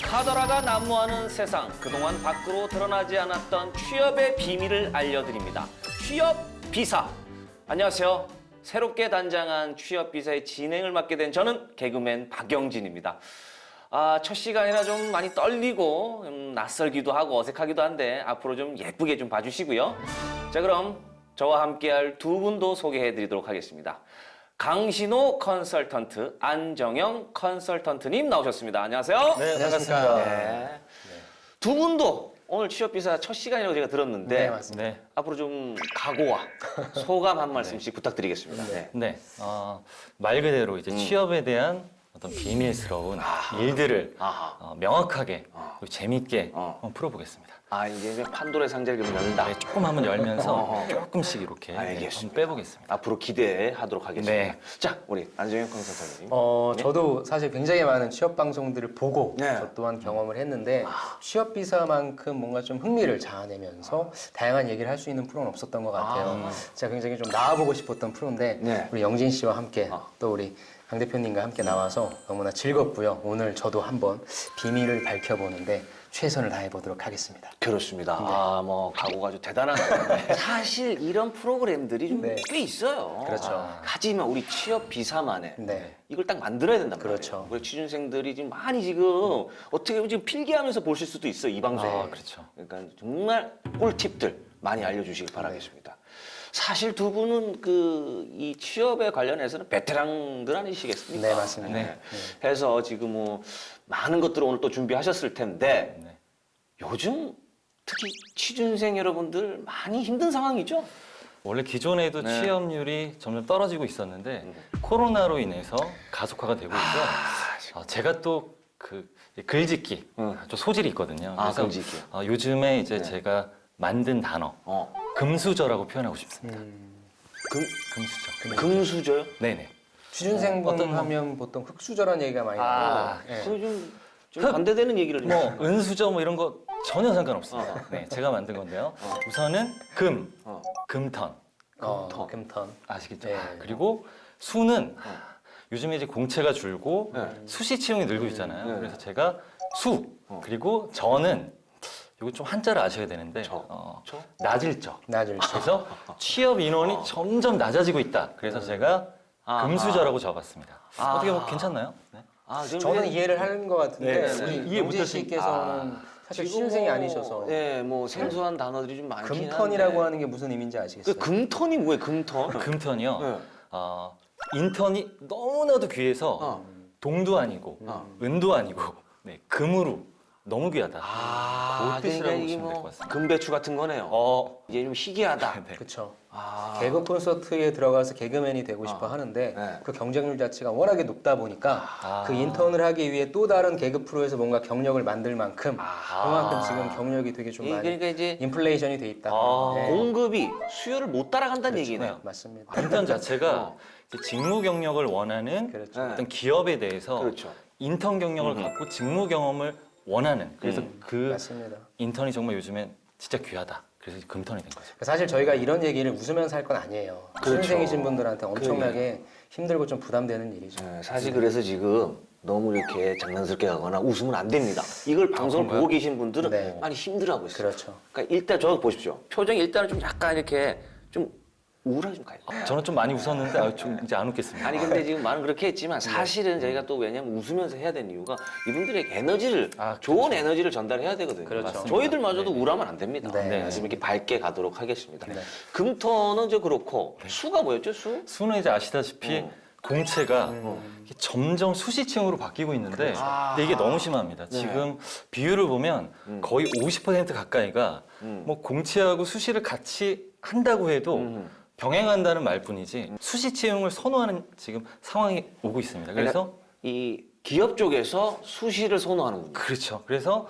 카더라가 난무하는 세상, 그동안 밖으로 드러나지 않았던 취업의 비밀을 알려드립니다. 취업 비사. 안녕하세요. 새롭게 단장한 취업 비사의 진행을 맡게 된 저는 개그맨 박영진입니다. 첫 시간이라 좀 많이 떨리고 낯설기도 하고 어색하기도 한데 앞으로 좀 예쁘게 좀 봐주시고요. 자, 그럼 저와 함께할 두 분도 소개해드리도록 하겠습니다. 강신호 컨설턴트, 안정영 컨설턴트님 나오셨습니다. 안녕하세요. 네, 반갑습니다. 네. 두 분도 오늘 취업비사 첫 시간이라고 제가 들었는데 네, 맞습니다. 네, 앞으로 좀 각오와 소감 한 말씀씩 부탁드리겠습니다. 네. 네. 말 그대로 이제 취업에 대한 어떤 비밀스러운 일들을 아하. 명확하게 그리고 재밌게 어. 한번 풀어보겠습니다. 이제 판도라의 상자를 좀 열린다. 네, 조금 한번 열면서 어허. 조금씩 이렇게 네, 알겠습니다. 한번 빼보겠습니다. 앞으로 기대하도록 하겠습니다. 네. 자, 우리 안정영 컨설턴트님. 저도 사실 굉장히 많은 취업 방송들을 보고 네. 저 또한 경험을 했는데 취업 비사만큼 뭔가 좀 흥미를 자아내면서 다양한 얘기를 할 수 있는 프로는 없었던 것 같아요. 제가 굉장히 좀 나와보고 싶었던 프로인데 네. 우리 영진 씨와 함께 또 우리 강 대표님과 함께 나와서 너무나 즐겁고요. 오늘 저도 한번 비밀을 밝혀보는데 최선을 다해보도록 하겠습니다. 그렇습니다. 각오가 아주 대단한. 사실 이런 프로그램들이 좀 네. 꽤 있어요. 그렇죠. 하지만 우리 취업 비사만의 네. 이걸 딱 만들어야 된단 그렇죠. 말이에요. 우리 취준생들이 지금 많이 지금 어떻게 보면 지금 필기하면서 보실 수도 있어, 이 방송. 그렇죠. 그러니까 정말 꿀팁들 많이 알려주시길 바라겠습니다. 사실 두 분은 이 취업에 관련해서는 베테랑들 아니시겠습니까? 네, 맞습니다. 네. 해서 지금 뭐 많은 것들을 오늘 또 준비하셨을 텐데 네. 요즘 특히 취준생 여러분들 많이 힘든 상황이죠? 원래 기존에도 네. 취업률이 점점 떨어지고 있었는데 코로나로 인해서 가속화가 되고 있고요. 제가 또 글짓기 좀 소질이 있거든요. 그래서 글짓기. 요즘에 이제 네. 제가 만든 단어 금수저라고 표현하고 싶습니다. 금수저. 금수저요? 네네. 취준생분 어떤 하면 보통 흑수저라는 얘기가 많이 나오고 네. 그럼 좀 반대되는 얘기를 좀 뭐 은수저 뭐 이런 거 전혀 상관없습니다. 네, 제가 만든 건데요. 우선은 금턴 금턴. 아시겠죠? 네. 그리고 수는 요즘에 이제 공채가 줄고 네. 수시 채용이 늘고 있잖아요. 네. 그래서 제가 수 그리고 저는 이거 좀 한자를 아셔야 되는데 저? 낮을 적. 나중에 그래서 취업 인원이 점점 낮아지고 있다. 그래서 제가 금수저라고 적었습니다. 어떻게 뭐 괜찮나요? 네. 지금 저는 이제 이해를 하는 것 같은데 네, 우리 이해 영진 못하신- 씨께서는 사실 지금 취준생이 뭐, 아니셔서 네, 뭐 생소한 단어들이 좀 많긴 한데 금턴이라고 하는 게 무슨 의미인지 아시겠어요? 그 금턴이 뭐예요? 금턴? 금턴이요. 네. 인턴이 너무나도 귀해서 동도 아니고 은도 아니고 네, 금으로 너무 귀하다. 그 뜻이라고 그러니까 이게 보시면 될 것 뭐 같습니다. 금배추 같은 거네요. 이제 좀 희귀하다. 네. 그렇죠. 아. 개그 콘서트에 들어가서 개그맨이 되고 싶어 하는데 네. 그 경쟁률 자체가 워낙에 높다 보니까 그 인턴을 하기 위해 또 다른 개그 프로에서 뭔가 경력을 만들 만큼 그만큼 지금 경력이 되게 좀 많이 그러니까 이제 인플레이션이 돼 있다. 네. 공급이 수요를 못 따라간다는 얘기네요. 맞습니다. 인턴 자체가 이제 직무 경력을 원하는 그렇죠. 어떤 기업에 대해서 그렇죠. 인턴 경력을 갖고 직무 경험을 원하는 그래서 그 맞습니다. 인턴이 정말 요즘엔 진짜 귀하다. 그래서 금턴이 된 거죠. 사실 저희가 이런 얘기를 웃으면서 할 건 아니에요. 그렇죠. 취준생이신 분들한테 엄청나게 힘들고 좀 부담되는 일이죠. 네, 사실 그래서 지금 너무 이렇게 장난스럽게 가거나 웃으면 안 됩니다. 이걸 방송을 그런가요? 보고 계신 분들은 네. 많이 힘들어하고 있어요. 그렇죠. 그러니까 일단 저 보십시오. 표정이 일단은 좀 약간 이렇게 좀 우울하게 좀 가요. 저는 좀 많이 웃었는데 좀 이제 안 웃겠습니다. 아니 근데 지금 말은 그렇게 했지만 사실은 저희가 또 왜냐면 웃으면서 해야 되는 이유가 이분들에게 에너지를 좋은 에너지를 전달해야 되거든요. 그렇죠. 저희들마저도 우울하면 안 됩니다. 네. 그래서 이렇게 밝게 가도록 하겠습니다. 네. 금턴은 저 그렇고 수가 뭐였죠? 수? 수는 이제 아시다시피 공채가 이게 점점 수시층으로 바뀌고 있는데 근데 이게 너무 심합니다. 지금 비율을 보면 거의 50% 가까이가 뭐 공채하고 수시를 같이 한다고 해도 병행한다는 말뿐이지 수시 채용을 선호하는 지금 상황이 오고 있습니다. 그래서 이 기업 쪽에서 수시를 선호하는군요. 그렇죠. 그래서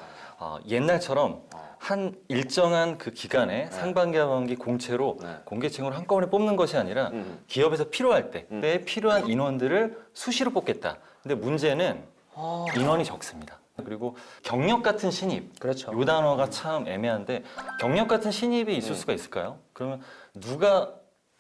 옛날처럼 한 일정한 그 기간에 상반기, 하반기 공채로 공개층으로 한꺼번에 뽑는 것이 아니라 기업에서 필요할 때에 필요한 인원들을 수시로 뽑겠다. 근데 문제는 인원이 적습니다. 그리고 경력 같은 신입, 그렇죠. 이 단어가 참 애매한데 경력 같은 신입이 있을 수가 있을까요? 그러면 누가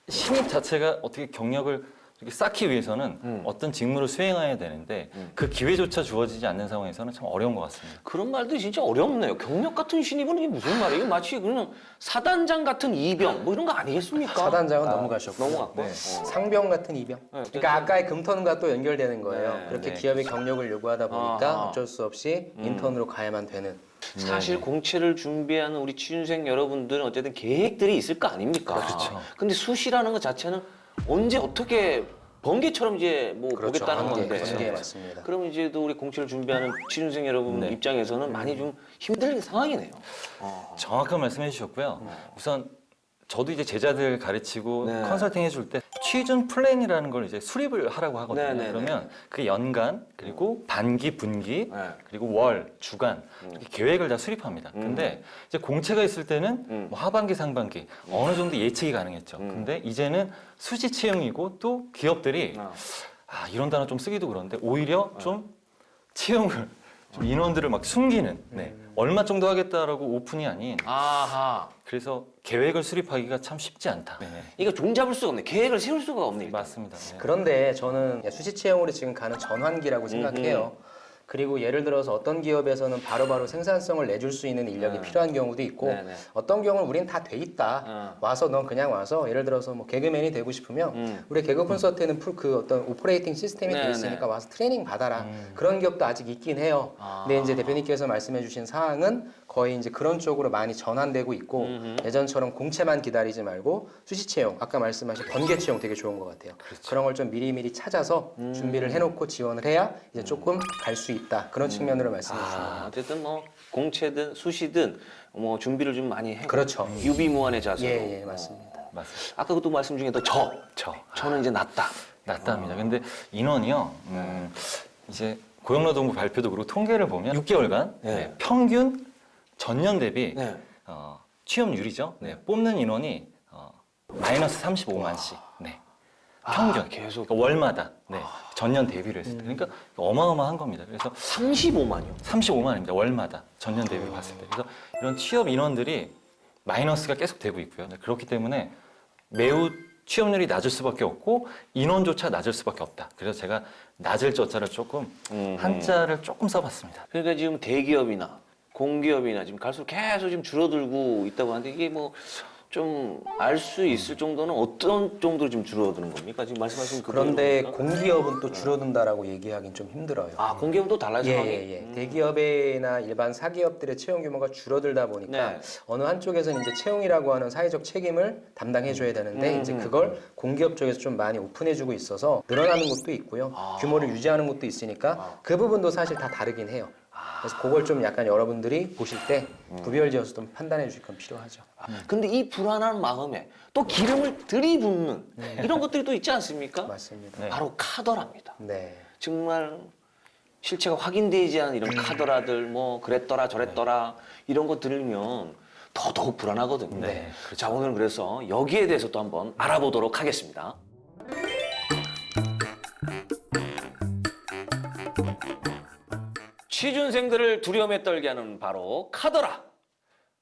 신입 자체가 어떻게 경력을 이렇게 쌓기 위해서는 어떤 직무를 수행해야 되는데 그 기회조차 주어지지 않는 상황에서는 참 어려운 것 같습니다. 그런 말도 진짜 어렵네요. 경력 같은 신입은 이게 무슨 말이에요? 이거 마치 그냥 사단장 같은 이병 뭐 이런 거 아니겠습니까? 사단장은 넘어가셨고 넘어갔고. 네. 상병 같은 이병. 그러니까 아까의 금턴과 또 연결되는 거예요. 그렇게 기업의 경력을 요구하다 보니까 어쩔 수 없이 인턴으로 가야만 되는. 사실 공채를 준비하는 우리 취준생 여러분들은 어쨌든 계획들이 있을 거 아닙니까? 그렇죠. 근데 수시라는 것 자체는 언제 어떻게 번개처럼 이제 뭐 보겠다는 건데. 번개 맞습니다. 그러면 이제 또 우리 공채를 준비하는 취준생 여러분 입장에서는 많이 좀 힘든 상황이네요. 정확한 말씀해 주셨고요. 우선 저도 이제 제자들 가르치고 네. 컨설팅 해줄 때 취준 플랜이라는 걸 이제 수립을 하라고 하거든요. 네, 네, 그러면 그 연간 그리고 반기, 분기 네. 그리고 월, 주간 이렇게 계획을 다 수립합니다. 근데 이제 공채가 있을 때는 뭐 하반기, 상반기 어느 정도 예측이 가능했죠. 근데 이제는 수시 채용이고 또 기업들이 이런 단어 좀 쓰기도 그런데 오히려 좀 채용을 좀 인원들을 막 숨기는 얼마 정도 하겠다라고 오픈이 아닌 아하. 그래서 계획을 수립하기가 참 쉽지 않다. 이거 종잡을 수가 없네. 계획을 세울 수가 없네. 일단. 맞습니다. 네. 그런데 저는 수시 채용으로 지금 가는 전환기라고 생각해요. 그리고 예를 들어서 어떤 기업에서는 바로바로 생산성을 내줄 수 있는 인력이 필요한 경우도 있고 네, 네. 어떤 경우는 우린 다 돼 있다. 와서 넌 그냥 와서 예를 들어서 뭐 개그맨이 되고 싶으면 우리 개그 콘서트에는 그 어떤 오퍼레이팅 시스템이 네, 돼 있으니까 와서 트레이닝 받아라. 그런 기업도 아직 있긴 해요. 근데 이제 대표님께서 말씀해 주신 사항은 거의 이제 그런 쪽으로 많이 전환되고 있고 예전처럼 공채만 기다리지 말고 수시 채용, 아까 말씀하신 번개 채용 되게 좋은 것 같아요. 그런 걸 좀 미리미리 찾아서 준비를 해놓고 지원을 해야 이제 조금 갈 수 있다. 그런 측면으로 말씀해 주신 거예요. 어쨌든 뭐 공채든 수시든 뭐 준비를 좀 많이 해. 그렇죠. 유비무환의 자세로. 예, 맞습니다. 맞습니다. 아까 그또 말씀 중에도 저는 이제 낮다. 낮답니다. 근데 인원이요. 이제 고용노동부 발표도 그렇고 통계를 보면 6개월간 네. 평균 전년 대비 네. 취업률이죠. 뽑는 인원이 마이너스 35만씩. 평균 계속. 그러니까 월마다 전년 대비를 했을 때 그러니까 어마어마한 겁니다. 그래서 35만요. 35만입니다. 월마다 전년 대비를 봤을 때. 그래서 이런 취업 인원들이 마이너스가 계속 되고 있고요. 그렇기 때문에 매우 취업률이 낮을 수밖에 없고 인원조차 낮을 수밖에 없다. 그래서 제가 낮을 저자를 조금 한자를 조금 써봤습니다. 그러니까 지금 대기업이나 공기업이나 지금 갈수록 계속 지금 줄어들고 있다고 하는데 이게 뭐 좀 알 수 있을 정도는 어떤 정도로 지금 줄어드는 겁니까? 지금 말씀하신 그런데 그대로입니까? 공기업은 또 줄어든다라고 얘기하기는 좀 힘들어요. 공기업은 또 달라요, 상황이? 대기업이나 일반 사기업들의 채용 규모가 줄어들다 보니까 네. 어느 한쪽에서는 이제 채용이라고 하는 사회적 책임을 담당해줘야 되는데 이제 그걸 공기업 쪽에서 좀 많이 오픈해주고 있어서 늘어나는 곳도 있고요. 규모를 유지하는 곳도 있으니까 그 부분도 사실 다 다르긴 해요. 그래서 그걸 좀 약간 여러분들이 보실 때 구별지어서 좀 판단해 주실 건 필요하죠. 근데 이 불안한 마음에 또 기름을 들이붓는 이런 것들이 또 있지 않습니까? 맞습니다. 바로 카더라입니다. 네. 정말 실체가 확인되지 않은 이런 카더라들 뭐 그랬더라 저랬더라 이런 거 들으면 더더욱 불안하거든요. 네, 자, 오늘은 그래서 여기에 대해서 또 한번 알아보도록 하겠습니다. 취준생들을 두려움에 떨게 하는 바로 카더라.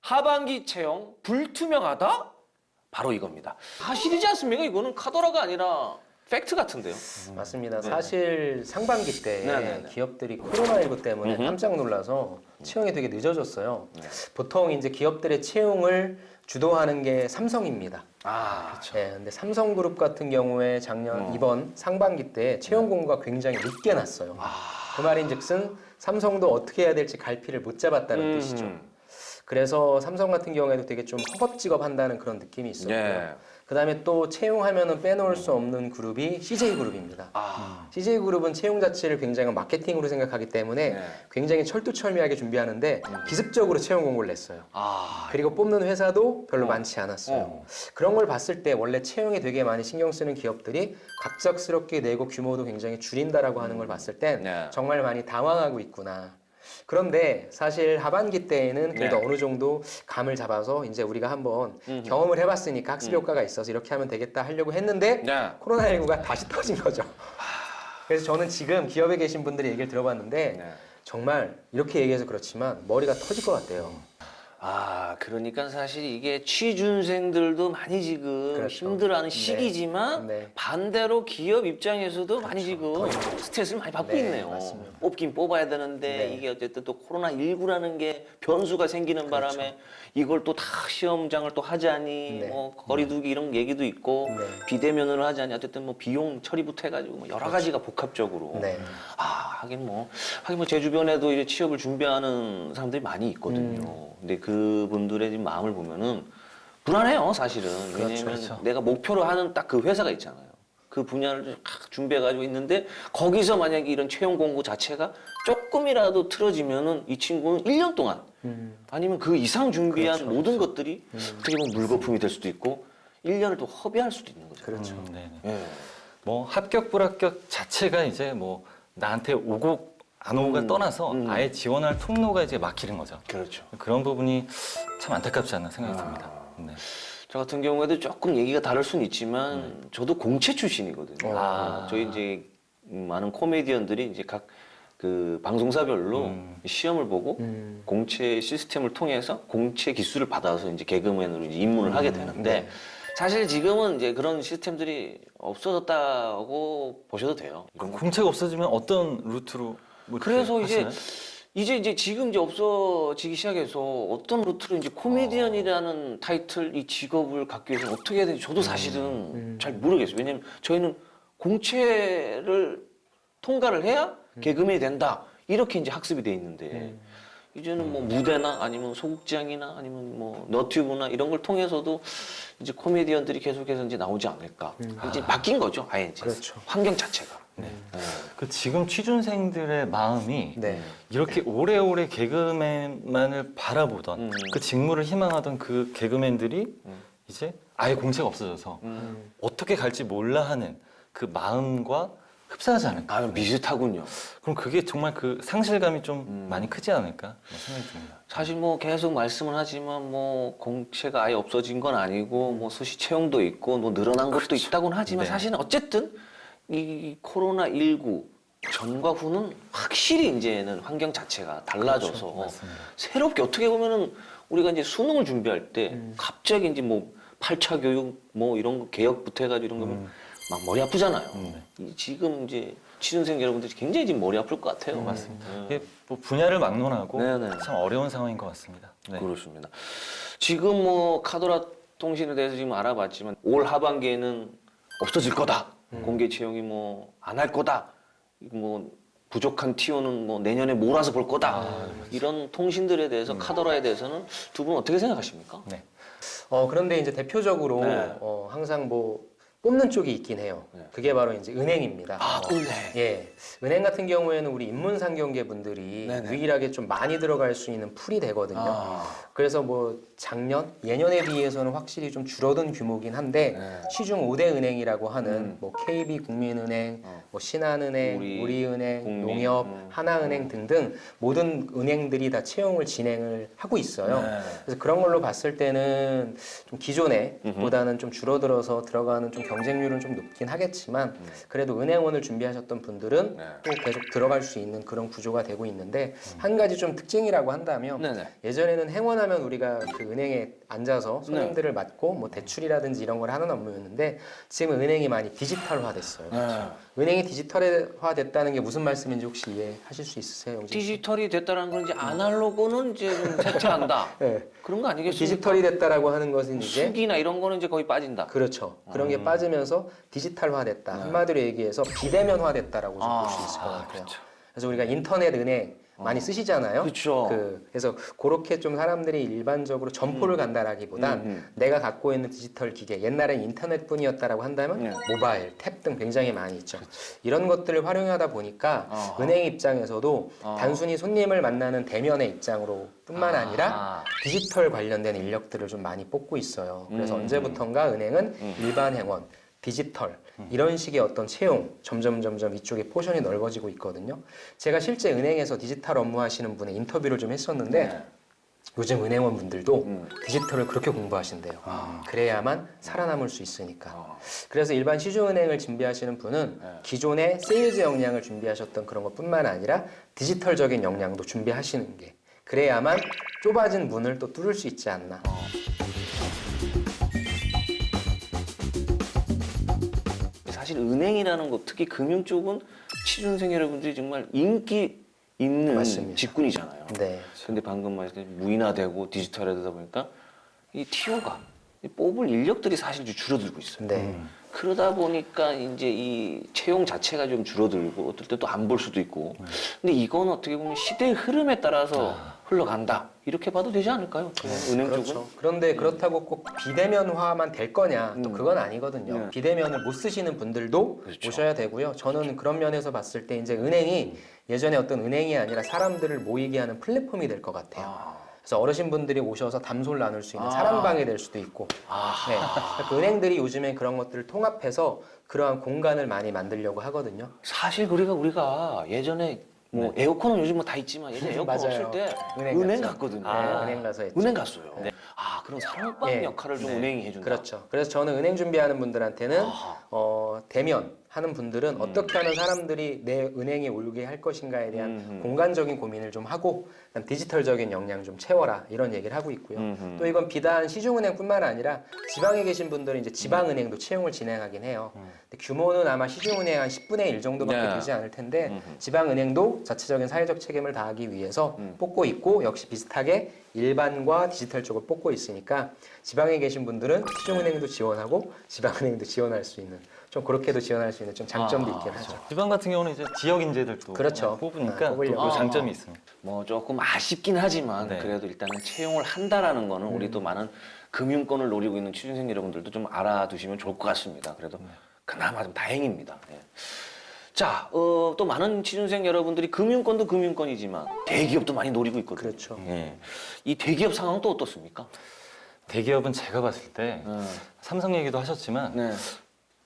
하반기 채용 불투명하다? 바로 이겁니다. 사실이지 않습니까? 이거는 카더라가 아니라 팩트 같은데요. 맞습니다. 사실 상반기 때 네네네. 기업들이 코로나19 때문에 깜짝 놀라서 채용이 되게 늦어졌어요. 보통 이제 기업들의 채용을 주도하는 게 삼성입니다. 그렇죠. 네, 근데 삼성그룹 같은 경우에 작년 이번 상반기 때 채용 공고가 굉장히 늦게 났어요. 그 말인즉슨 삼성도 어떻게 해야 될지 갈피를 못 잡았다는 뜻이죠. 그래서 삼성 같은 경우에도 되게 좀 허겁지겁 한다는 그런 느낌이 있었고요. 예. 그다음에 또 채용하면은 빼놓을 수 없는 그룹이 CJ그룹입니다. CJ그룹은 채용 자체를 굉장히 마케팅으로 생각하기 때문에 굉장히 철두철미하게 준비하는데 기습적으로 채용 공고를 냈어요. 그리고 뽑는 회사도 별로 많지 않았어요. 그런 걸 봤을 때 원래 채용에 되게 많이 신경 쓰는 기업들이 갑작스럽게 내고 규모도 굉장히 줄인다라고 하는 걸 봤을 땐 네. 정말 많이 당황하고 있구나. 그런데 사실 하반기 때에는 그래도 어느 정도 감을 잡아서 이제 우리가 한번 경험을 해봤으니까 학습 효과가 있어서 이렇게 하면 되겠다 하려고 했는데 코로나19가 다시 터진 거죠. 그래서 저는 지금 기업에 계신 분들의 얘기를 들어봤는데 정말 이렇게 얘기해서 그렇지만 머리가 터질 것 같아요. 그러니까 사실 이게 취준생들도 많이 지금 그렇죠. 힘들어하는 네. 시기지만 네. 반대로 기업 입장에서도 많이 지금 스트레스를 많이 받고 네, 있네요. 맞습니다. 뽑긴 뽑아야 되는데 네. 이게 어쨌든 또 코로나19라는 게 변수가 생기는 바람에 이걸 또 다 시험장을 또 하자니 네. 뭐 거리두기 이런 얘기도 있고 네. 비대면으로 하자니 어쨌든 뭐 비용 처리부터 해가지고 뭐 여러 가지가 복합적으로 네. 하긴 뭐 제 주변에도 이제 취업을 준비하는 사람들이 많이 있거든요. 근데 그분들의 지금 마음을 보면은 불안해요, 사실은. 왜냐면 그렇죠. 내가 목표로 하는 딱 그 회사가 있잖아요. 그 분야를 준비해가지고 있는데 거기서 만약에 이런 채용 공고 자체가 조금이라도 틀어지면은 이 친구는 1년 동안 아니면 그 이상 준비한 모든 것들이 어떻게 보면 물거품이 될 수도 있고 1년을 또 허비할 수도 있는 거죠. 그렇죠. 네네. 예. 뭐 합격 불합격 자체가 이제 뭐 나한테 오고 안 오고가 떠나서 아예 지원할 통로가 이제 막히는 거죠. 그렇죠. 그런 부분이 참 안타깝지 않나 생각이 듭니다. 네. 저 같은 경우에도 조금 얘기가 다를 수는 있지만 저도 공채 출신이거든요. 저희 이제 많은 코미디언들이 이제 각 그 방송사별로 시험을 보고 공채 시스템을 통해서 공채 기수를 받아서 이제 개그맨으로 이제 입문을 하게 되는데 사실 지금은 이제 그런 시스템들이 없어졌다고 보셔도 돼요. 이런 거. 공채가 없어지면 어떤 루트로 뭐 그래서 하시나요? 이제 지금 이제 없어지기 시작해서 어떤 루트로 이제 코미디언이라는 타이틀 이 직업을 갖기 위해서 어떻게 해야 되는지 저도 사실은 잘 모르겠어요. 왜냐면 저희는 공채를 통과를 해야 개그맨이 된다 이렇게 이제 학습이 돼 있는데 이제는 뭐 무대나 아니면 소극장이나 아니면 뭐 너튜브나 이런 걸 통해서도 이제 코미디언들이 계속해서 이제 나오지 않을까 이제 바뀐 거죠. 아예 이제 그렇죠. 환경 자체가. 그 지금 취준생들의 마음이 네. 이렇게 오래오래 개그맨만을 바라보던 그 직무를 희망하던 그 개그맨들이 이제 아예 공채가 없어져서 어떻게 갈지 몰라 하는 그 마음과 흡사하지 않을까. 비슷하군요. 그럼 그게 정말 그 상실감이 좀 많이 크지 않을까 생각이 듭니다. 사실 뭐 계속 말씀을 하지만 뭐 공채가 아예 없어진 건 아니고 뭐 수시 채용도 있고 뭐 늘어난 것도 있다고는 하지만 네. 사실은 어쨌든 이 코로나19 전과 후는 확실히 이제는 환경 자체가 달라져서 맞습니다. 새롭게 어떻게 보면은 우리가 이제 수능을 준비할 때 갑자기 이제 뭐 8차 교육 뭐 이런 거 개혁부터 해가지고 이런 거 막 머리 아프잖아요. 지금 이제 취준생 여러분들이 굉장히 지금 머리 아플 것 같아요. 맞습니다. 이게 뭐 분야를 막론하고 네네. 참 어려운 상황인 것 같습니다. 네. 그렇습니다. 지금 뭐 카도라 통신에 대해서 지금 알아봤지만 올 하반기에는 없어질 거다. 공개 채용이 뭐 안 할 거다. 뭐 부족한 티오는 뭐 내년에 몰아서 볼 거다. 이런 통신들에 대해서 카도라에 대해서는 두 분 어떻게 생각하십니까? 네. 그런데 이제 대표적으로 네. 항상 뭐 뽑는 쪽이 있긴 해요. 네. 그게 바로 이제 은행입니다. 은행. 예, 은행 같은 경우에는 우리 인문상경계 분들이 네네. 유일하게 좀 많이 들어갈 수 있는 풀이 되거든요. 그래서 뭐 작년, 예년에 비해서는 확실히 좀 줄어든 규모긴 한데 네. 시중 5대 은행이라고 하는 뭐 KB 국민은행, 뭐 신한은행, 우리은행, 국민, 농협, 하나은행 등등 모든 은행들이 다 채용을 진행을 하고 있어요. 네. 그래서 그런 걸로 봤을 때는 좀 기존에 보다는 좀 줄어들어서 들어가는 좀 경쟁률은 좀 높긴 하겠지만 그래도 은행원을 준비하셨던 분들은 네. 또 계속 들어갈 수 있는 그런 구조가 되고 있는데 한 가지 좀 특징이라고 한다면 네네. 예전에는 행원하면 우리가 그 은행에 앉아서 손님들을 맡고 뭐 대출이라든지 이런 걸 하는 업무였는데 지금 은행이 많이 디지털화됐어요. 은행이 디지털화됐다는 게 무슨 말씀인지 혹시 이해하실 수 있으세요, 영진 씨? 디지털이 됐다는 건 이제 아날로그는 이제 좀 쇠퇴한다. 네. 그런 거 아니겠습니까? 디지털이 됐다라고 하는 것은 이제 수기나 이런 거는 이제 거의 빠진다. 그렇죠. 그런 게 빠지면서 디지털화됐다. 한마디로 얘기해서 비대면화됐다라고 좀 볼 수 있을 것 같아요. 그래서 우리가 인터넷 은행 많이 쓰시잖아요. 그렇죠. 그래서 그렇게 좀 사람들이 일반적으로 점포를 간다라기보단 내가 갖고 있는 디지털 기계, 옛날엔 인터넷뿐이었다라고 한다면 모바일, 탭 등 굉장히 많이 있죠. 이런 것들을 활용하다 보니까 은행 입장에서도 단순히 손님을 만나는 대면의 입장으로 뿐만 아니라 디지털 관련된 인력들을 좀 많이 뽑고 있어요. 그래서 언제부턴가 은행은 일반 행원, 디지털 이런 식의 어떤 채용 점점 이쪽에 포션이 넓어지고 있거든요. 제가 실제 은행에서 디지털 업무 하시는 분의 인터뷰를 좀 했었는데 요즘 은행원 분들도 디지털을 그렇게 공부하신대요. 그래야만 살아남을 수 있으니까. 그래서 일반 시중은행을 준비하시는 분은 기존의 세일즈 역량을 준비하셨던 그런 것뿐만 아니라 디지털적인 역량도 준비하시는 게 그래야만 좁아진 문을 또 뚫을 수 있지 않나. 사실 은행이라는 것, 특히 금융 쪽은 취준생 여러분들이 정말 인기 있는 맞습니다. 직군이잖아요. 네. 근데 방금 말씀드린 무인화되고 디지털화되다 보니까 이 TO가 뽑을 인력들이 사실 좀 줄어들고 있어요. 네. 그러다 보니까 이제 이 채용 자체가 좀 줄어들고 어떨 때 또 안 볼 수도 있고. 근데 이건 어떻게 보면 시대의 흐름에 따라서 흘러간다. 이렇게 봐도 되지 않을까요? 은행 그렇죠. 쪽은? 그런데 그렇다고 꼭 비대면화만 될 거냐? 또 그건 아니거든요. 네. 비대면을 못 쓰시는 분들도 그렇죠. 오셔야 되고요. 저는 그런 면에서 봤을 때 이제 은행이 예전에 어떤 은행이 아니라 사람들을 모이게 하는 플랫폼이 될 것 같아요. 그래서 어르신분들이 오셔서 담소를 나눌 수 있는 사랑방이 될 수도 있고, 네. 그러니까 은행들이 요즘에 그런 것들을 통합해서 그러한 공간을 많이 만들려고 하거든요. 사실 우리가 예전에 뭐 에어컨은 요즘 뭐 다 있지만 예전에 에어컨 맞아요. 없을 때 은행 은행 갔죠. 갔거든요. 네, 은행 가서 했죠. 은행 갔어요. 그런 사랑방 네. 역할을 좀 은행이 해준다. 그렇죠. 그래서 저는 은행 준비하는 분들한테는 아하. 대면 하는 분들은 어떻게 하면 사람들이 내 은행에 올게 할 것인가에 대한 공간적인 고민을 좀 하고 그다음 디지털적인 역량 좀 채워라 이런 얘기를 하고 있고요. 또 이건 비단 시중은행뿐만 아니라 지방에 계신 분들은 이제 지방은행도 채용을 진행하긴 해요. 근데 규모는 아마 시중은행 한 10분의 1 정도밖에 네. 되지 않을 텐데 지방은행도 자체적인 사회적 책임을 다하기 위해서 뽑고 있고 역시 비슷하게 일반과 디지털 쪽을 뽑고 있으니까 지방에 계신 분들은 시중은행도 지원하고 지방은행도 지원할 수 있는 좀 그렇게도 지원할 수 있는 좀 장점도 있긴 하죠. 지방 같은 경우는 이제 지역 인재들도 그렇죠. 뽑으니까 또 뽑으려고. 그 장점이 있습니다. 뭐 조금 아쉽긴 하지만 네. 그래도 일단은 채용을 한다라는 거는 우리 또 많은 금융권을 노리고 있는 취준생 여러분들도 좀 알아두시면 좋을 것 같습니다. 그래도 그나마 좀 다행입니다. 예. 자, 또 많은 취준생 여러분들이 금융권도 금융권이지만 대기업도 많이 노리고 있거든요. 그렇죠. 예. 이 대기업 상황은 또 어떻습니까? 대기업은 제가 봤을 때 삼성 얘기도 하셨지만 네.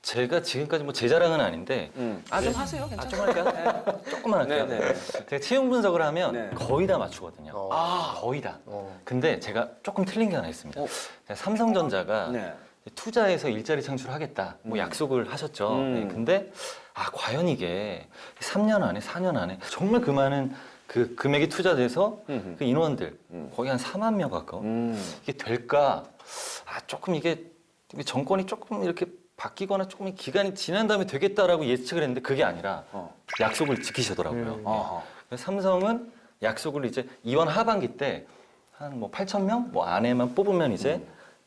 제가 지금까지 뭐 제 자랑은 아닌데 좀 하세요. 괜찮아요. 좀 할까요? 조금만 할게요. 네, 네. 제가 채용 분석을 하면 네. 거의 다 맞추거든요. 거의 다. 근데 제가 조금 틀린 게 하나 있습니다. 제가 삼성전자가 네. 투자해서 일자리 창출하겠다 뭐 약속을 하셨죠. 네, 근데 과연 이게 3년 안에 4년 안에 정말 그 많은 그 금액이 투자돼서 그 인원들 거의 한 4만 명 가까운 이게 될까? 조금 이게 정권이 조금 이렇게 바뀌거나 조금 기간이 지난 다음에 되겠다라고 예측을 했는데 그게 아니라 약속을 지키시더라고요. 그래서 삼성은 약속을 이제 이번 하반기 때 한 뭐 8천 명 뭐 안에만 뽑으면 이제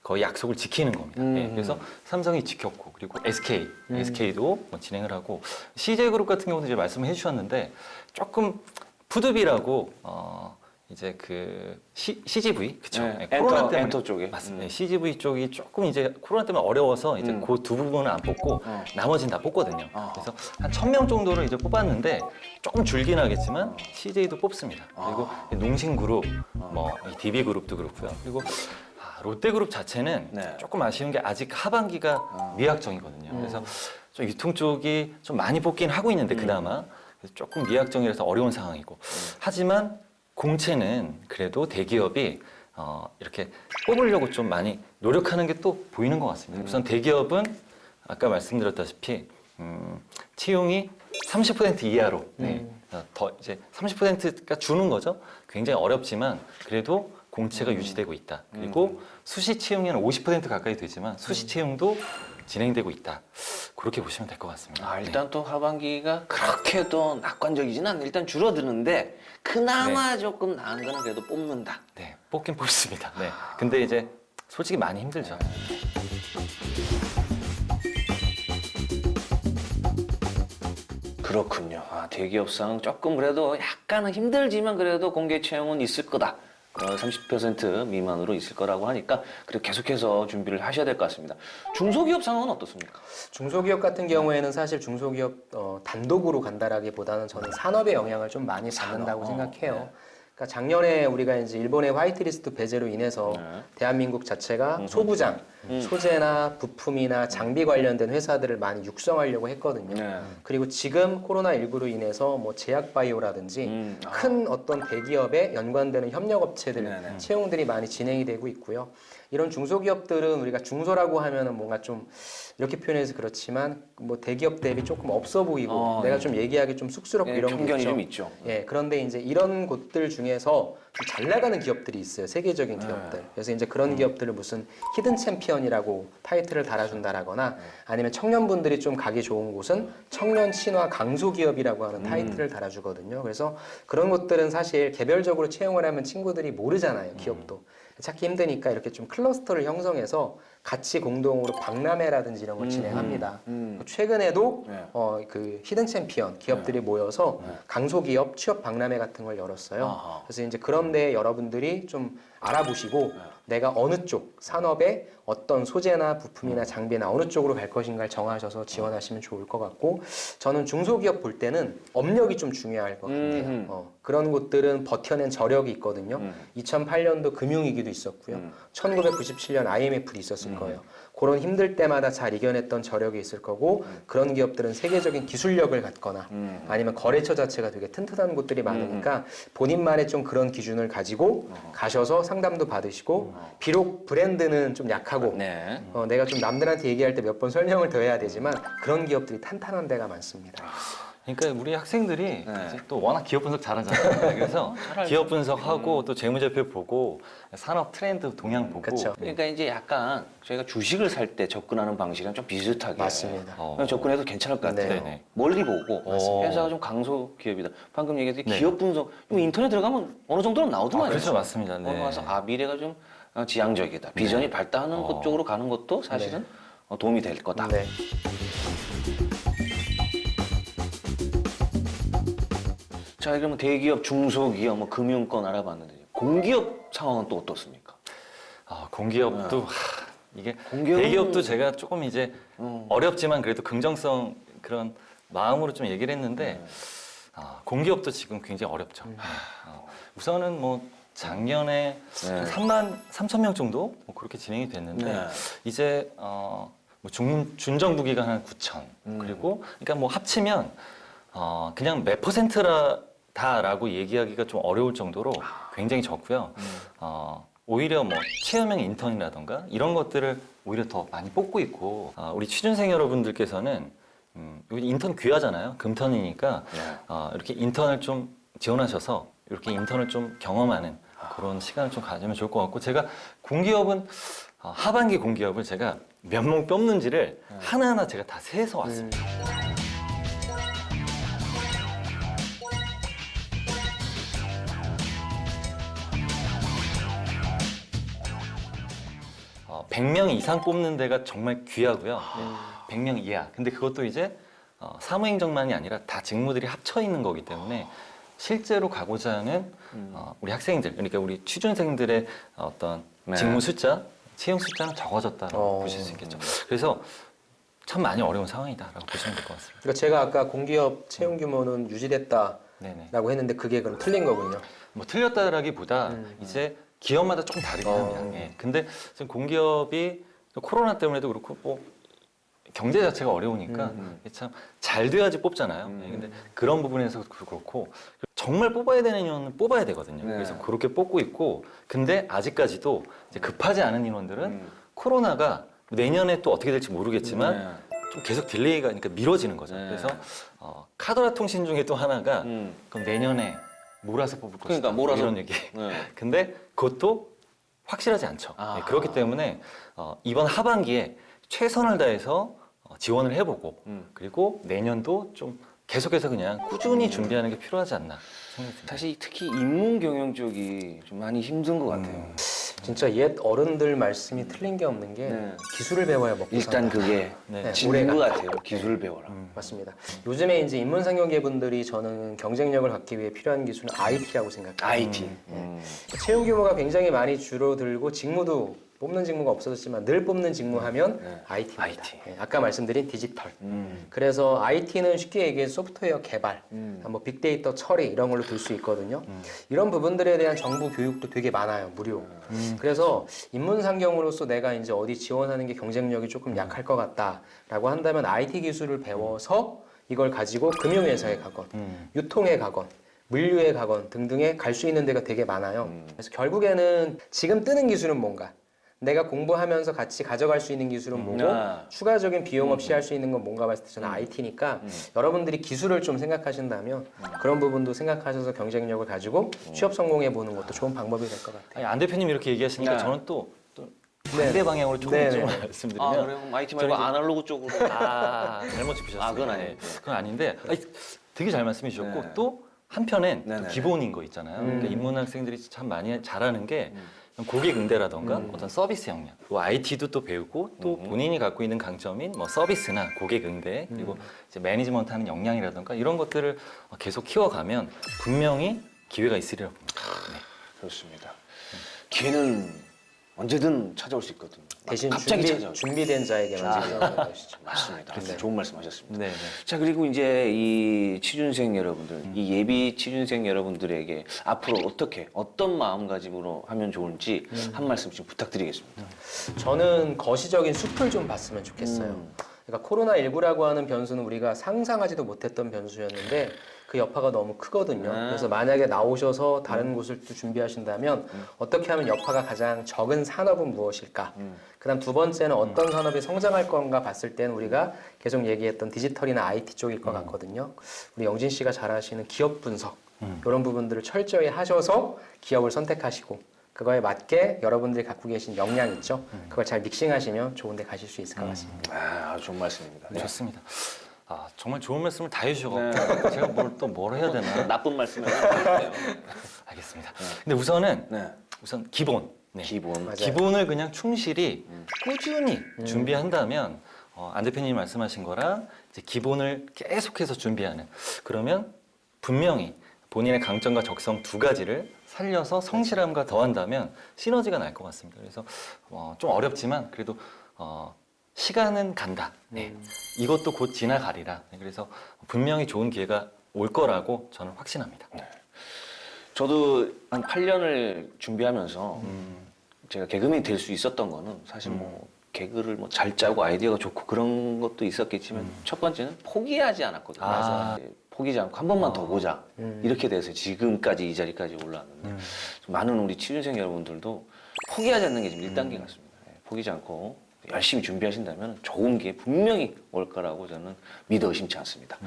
거의 약속을 지키는 겁니다. 예, 그래서 삼성이 지켰고 그리고 SK도 뭐 진행을 하고 CJ그룹 같은 경우도 이제 말씀을 해주셨는데 조금 푸드비라고 이제 그 CGV 그쵸? 네, 코로나 때문에 엔터 쪽에 맞습니다. CGV 쪽이 조금 이제 코로나 때문에 어려워서 이제 그 두 부분은 안 뽑고 나머지는 다 뽑거든요. 그래서 한 1,000명 정도를 이제 뽑았는데 조금 줄긴 하겠지만 CJ도 뽑습니다. 그리고 농심그룹, 뭐 DB그룹도 그렇고요. 그리고 롯데그룹 자체는 네. 조금 아쉬운 게 아직 하반기가 미확정이거든요. 그래서 좀 유통 쪽이 좀 많이 뽑긴 하고 있는데 그나마 그래서 조금 미확정이라서 어려운 상황이고 하지만 공채는 그래도 대기업이 이렇게 뽑으려고 좀 많이 노력하는 게 또 보이는 것 같습니다. 우선 대기업은 아까 말씀드렸다시피 채용이 30% 이하로 더 이제 30%가 주는 거죠. 굉장히 어렵지만 그래도 공채가 유지되고 있다. 그리고 수시 채용이 한 50% 가까이 되지만 수시 채용도 진행되고 있다. 그렇게 보시면 될 것 같습니다. 일단 또 하반기가 그렇게도 낙관적이진 않네. 일단 줄어드는데 그나마 조금 나은 거는 그래도 뽑는다. 네, 뽑긴 뽑습니다. 네. 근데 이제 솔직히 많이 힘들죠. 그렇군요. 대기업상 조금 그래도 약간은 힘들지만 그래도 공개 채용은 있을 거다. 30% 미만으로 있을 거라고 하니까 그리고 계속해서 준비를 하셔야 될 것 같습니다. 중소기업 상황은 어떻습니까? 중소기업 같은 경우에는 사실 중소기업 단독으로 간다라기보다는 저는 산업의 영향을 좀 많이 받는다고 생각해요. 그러니까 작년에 우리가 이제 일본의 화이트리스트 배제로 인해서 대한민국 자체가 소부장, 소재나 부품이나 장비 관련된 회사들을 많이 육성하려고 했거든요. 그리고 지금 코로나19로 인해서 뭐 제약바이오라든지 큰 어떤 대기업에 연관되는 협력업체들 채용들이 많이 진행이 되고 있고요. 이런 중소기업들은 우리가 중소라고 하면은 뭔가 좀 이렇게 표현해서 그렇지만 뭐 대기업 대비 조금 없어 보이고 내가 좀 얘기하기 좀 쑥스럽고 이런 게 편견이 있죠. 좀 있죠. 예, 그런데 이제 이런 곳들 중에 중에서 좀 잘 나가는 기업들이 있어요. 세계적인 기업들. 그래서 이제 그런 기업들을 무슨 히든 챔피언이라고 타이틀을 달아준다라거나 아니면 청년분들이 좀 가기 좋은 곳은 청년 친화 강소 기업이라고 하는 타이틀을 달아주거든요. 그래서 그런 것들은 사실 개별적으로 채용을 하면 친구들이 모르잖아요. 기업도. 찾기 힘드니까 이렇게 좀 클러스터를 형성해서 같이 공동으로 박람회라든지 이런 걸 진행합니다. 최근에도 그 히든 챔피언 기업들이 모여서 강소기업 취업 박람회 같은 걸 열었어요. 그래서 이제 그런 데 여러분들이 좀 알아보시고 내가 어느 쪽 산업에 어떤 소재나 부품이나 장비나 어느 쪽으로 갈 것인가를 정하셔서 지원하시면 좋을 것 같고, 저는 중소기업 볼 때는 업력이 좀 중요할 것 같아요. 그런 곳들은 버텨낸 저력이 있거든요. 2008년도 금융위기도 있었고요. 1997년 IMF도 있었을 거예요. 그런 힘들 때마다 잘 이겨냈던 저력이 있을 거고, 그런 기업들은 세계적인 기술력을 갖거나 아니면 거래처 자체가 되게 튼튼한 곳들이 많으니까 본인만의 좀 그런 기준을 가지고 가셔서 상담도 받으시고, 비록 브랜드는 좀 약하고 네. 내가 좀 남들한테 얘기할 때 몇 번 설명을 더 해야 되지만 그런 기업들이 탄탄한 데가 많습니다. 그러니까 우리 학생들이 네. 이제 또 워낙 기업 분석 잘하잖아요. 그래서 기업 분석하고 또 재무제표 보고 산업 트렌드 동향 보고 그쵸. 그러니까 이제 약간 저희가 주식을 살 때 접근하는 방식이랑 좀 비슷하게 맞습니다. 그냥 접근해도 괜찮을 것 같아요. 네네. 멀리 보고 맞습니다. 회사가 좀 강소 기업이다. 방금 얘기했듯이 네. 기업 분석 이거 인터넷 들어가면 어느 정도는 나오더만요. 그렇죠, 맞습니다. 네. 어느 와서 미래가 좀 지향적이다. 비전이 발달하는 것 쪽으로 가는 것도 사실은 도움이 될 거다. 네. 자, 그러면 대기업, 중소기업, 뭐 금융권 알아봤는데 공기업 상황은 또 어떻습니까? 공기업도 이게 공기업은- 대기업도 제가 조금 이제 어렵지만 그래도 긍정성 그런 마음으로 좀 얘기를 했는데 공기업도 지금 굉장히 어렵죠. 우선은 뭐 작년에 한 3만 3천 명 정도 뭐 그렇게 진행이 됐는데 네. 이제 뭐 준정부기가 한 9천 그리고 그러니까 뭐 합치면 그냥 몇 %다라고 얘기하기가 좀 어려울 정도로 굉장히 적고요. 오히려 뭐 체험형 인턴이라던가 이런 것들을 오히려 더 많이 뽑고 있고 우리 취준생 여러분들께서는 여기 인턴 귀하잖아요. 금턴이니까 이렇게 인턴을 좀 지원하셔서 이렇게 인턴을 좀 경험하는 그런 시간을 좀 가지면 좋을 것 같고, 제가 공기업은 하반기 공기업을 제가 몇 명 뽑는지를 하나하나 제가 다 세서 왔습니다. 어, 100명 이상 뽑는 데가 정말 귀하고요. 100명 이하. 근데 그것도 이제 사무행정만이 아니라 다 직무들이 합쳐 있는 거기 때문에 실제로 가고자 하는 우리 학생들, 그러니까 우리 취준생들의 어떤 직무 숫자, 채용 숫자는 적어졌다고 보실 수 있겠죠. 그래서 참 많이 어려운 상황이다라고 보시면 될 것 같습니다. 그러니까 제가 아까 공기업 채용 규모는 유지됐다라고 네네. 했는데 그게 그럼 틀린 거군요. 뭐 틀렸다라기보다 이제 기업마다 조금 다르긴 합니다. 예. 근데 지금 공기업이 코로나 때문에도 그렇고 뭐 경제 자체가 어려우니까 참 잘 돼야지 뽑잖아요. 예. 근데 그런 부분에서 그렇고 정말 뽑아야 되는 인원은 뽑아야 되거든요. 네. 그래서 그렇게 뽑고 있고, 근데 아직까지도 이제 급하지 않은 인원들은 코로나가 내년에 또 어떻게 될지 모르겠지만 좀 계속 딜레이가, 그러니까 미뤄지는 거죠. 네. 그래서 카더라 통신 중에 또 하나가 그럼 내년에 몰아서 뽑을 것이다. 그러니까 몰아서. 이런 얘기. 근데 그것도 확실하지 않죠. 네, 그렇기 때문에 이번 하반기에 최선을 다해서 지원을 해보고 그리고 내년도 좀 계속해서 그냥 꾸준히 준비하는 게 필요하지 않나 생각이 듭니다. 사실 특히 인문 경영 쪽이 좀 많이 힘든 것 같아요. 진짜 옛 어른들 말씀이 틀린 게 없는 게 기술을 배워야 먹고 일단 산다. 그게 네. 진인 것 같아요. 기술을 배워라. 맞습니다. 요즘에 이제 인문상경계 분들이 저는 경쟁력을 갖기 위해 필요한 기술은 IT라고 생각해요. IT. 채용 규모가 굉장히 많이 줄어들고 직무도 뽑는 직무가 없어졌지만 늘 뽑는 직무하면 IT입니다. IT. 아까 말씀드린 디지털. 그래서 IT는 쉽게 얘기해서 소프트웨어 개발, 뭐 빅데이터 처리 이런 걸로 들 수 있거든요. 이런 부분들에 대한 정부 교육도 되게 많아요, 무료. 그래서 인문상경으로서 내가 이제 어디 지원하는 게 경쟁력이 조금 약할 것 같다라고 한다면 IT 기술을 배워서 이걸 가지고 금융회사에 가건, 유통에 가건, 물류에 가건 등등에 갈 수 있는 데가 되게 많아요. 그래서 결국에는 지금 뜨는 기술은 뭔가? 내가 공부하면서 같이 가져갈 수 있는 기술은 뭐고 추가적인 비용 없이 할 수 있는 건 뭔가 봤을 때 저는 IT니까 여러분들이 기술을 좀 생각하신다면 그런 부분도 생각하셔서 경쟁력을 가지고 취업 성공해 보는 것도 좋은 방법이 될 것 같아요. 아니, 안 대표님 이렇게 얘기하시니까 네. 저는 또 반대 방향으로 조금 네, 좀 네. 말씀드리면 아, 그래요? IT 말고 아날로그 쪽으로. 잘못 짚으셨어요. 아, 그건 아니에요. 그건 아닌데 아니, 되게 잘 말씀해 주셨고 네. 또 한편엔 네네. 또 기본인 거 있잖아요. 그러니까 인문학생들이 참 많이 잘하는 게 고객 응대라던가 어떤 서비스 역량, 또 IT도 또 배우고 또 본인이 갖고 있는 강점인 뭐 서비스나 고객 응대 그리고 이제 매니지먼트하는 역량이라던가 이런 것들을 계속 키워가면 분명히 기회가 있으리라고 봅니다. 네. 그렇습니다. 기회는 언제든 찾아올 수 있거든요. 대신 갑자기 찾아오죠. 준비된 자에게만 찾아오는 것이죠. 맞습니다. 네. 좋은 말씀하셨습니다. 네, 네. 자, 그리고 이제 이 취준생 여러분들, 이 예비 취준생 여러분들에게 앞으로 어떻게 어떤 마음가짐으로 하면 좋을지 한 말씀씩 부탁드리겠습니다. 저는 거시적인 숲을 좀 봤으면 좋겠어요. 그러니까 코로나19라고 하는 변수는 우리가 상상하지도 못했던 변수였는데 그 여파가 너무 크거든요. 그래서 만약에 나오셔서 다른 곳을 또 준비하신다면 어떻게 하면 여파가 가장 적은 산업은 무엇일까? 그다음 두 번째는 어떤 산업이 성장할 건가 봤을 때는 우리가 계속 얘기했던 디지털이나 IT 쪽일 것 같거든요. 우리 영진 씨가 잘 하시는 기업 분석 이런 부분들을 철저히 하셔서 기업을 선택하시고 그거에 맞게 여러분들이 갖고 계신 역량 있죠. 그걸 잘 믹싱하시면 좋은 데 가실 수 있을 것 같습니다. 아, 좋은 말씀입니다. 네. 좋습니다. 아, 정말 좋은 말씀을 다 해주셔서 제가 뭘 해야 되나? 나쁜 말씀은 아니에요. 알겠습니다. 근데 우선은 네. 우선 기본. 네. 기본. 맞아요. 기본을 그냥 충실히 꾸준히 준비한다면 안 대표님이 말씀하신 거랑 이제 기본을 계속해서 준비하는 그러면 분명히 본인의 강점과 적성 두 가지를 살려서 성실함과 더한다면 시너지가 날 것 같습니다. 그래서 좀 어렵지만 그래도 시간은 간다. 네. 이것도 곧 지나가리라. 네. 그래서 분명히 좋은 기회가 올 거라고 저는 확신합니다. 저도 한 8년을 준비하면서 제가 개그맨이 될 수 있었던 거는 사실 뭐 개그를 뭐 잘 짜고 아이디어가 좋고 그런 것도 있었겠지만 첫 번째는 포기하지 않았거든요. 아. 그래서 포기하지 않고 한 번만 더 보자. 이렇게 돼서 지금까지 이 자리까지 올라왔는데 많은 우리 취준생 여러분들도 포기하지 않는 게 지금 1단계 같습니다. 네, 포기하지 않고 열심히 준비하신다면 좋은 게 분명히 올 거라고 저는 믿어 의심치 않습니다.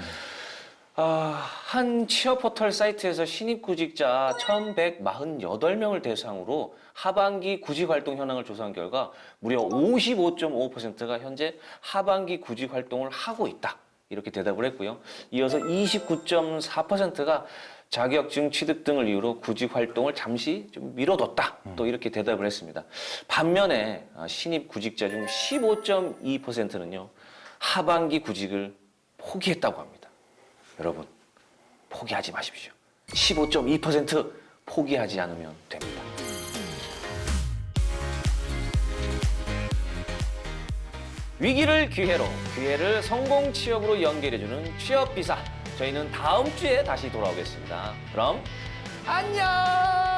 한 취업 포털 사이트에서 신입 구직자 1,148명을 대상으로 하반기 구직 활동 현황을 조사한 결과 무려 55.5%가 현재 하반기 구직 활동을 하고 있다. 이렇게 대답을 했고요. 이어서 29.4%가 자격증 취득 등을 이유로 구직 활동을 잠시 좀 미뤄뒀다. 또 이렇게 대답을 했습니다. 반면에 신입 구직자 중 15.2%는요. 하반기 구직을 포기했다고 합니다. 여러분, 포기하지 마십시오. 15.2% 포기하지 않으면 됩니다. 위기를 기회로, 기회를 성공 취업으로 연결해주는 취업 비사. 저희는 다음 주에 다시 돌아오겠습니다. 그럼 안녕!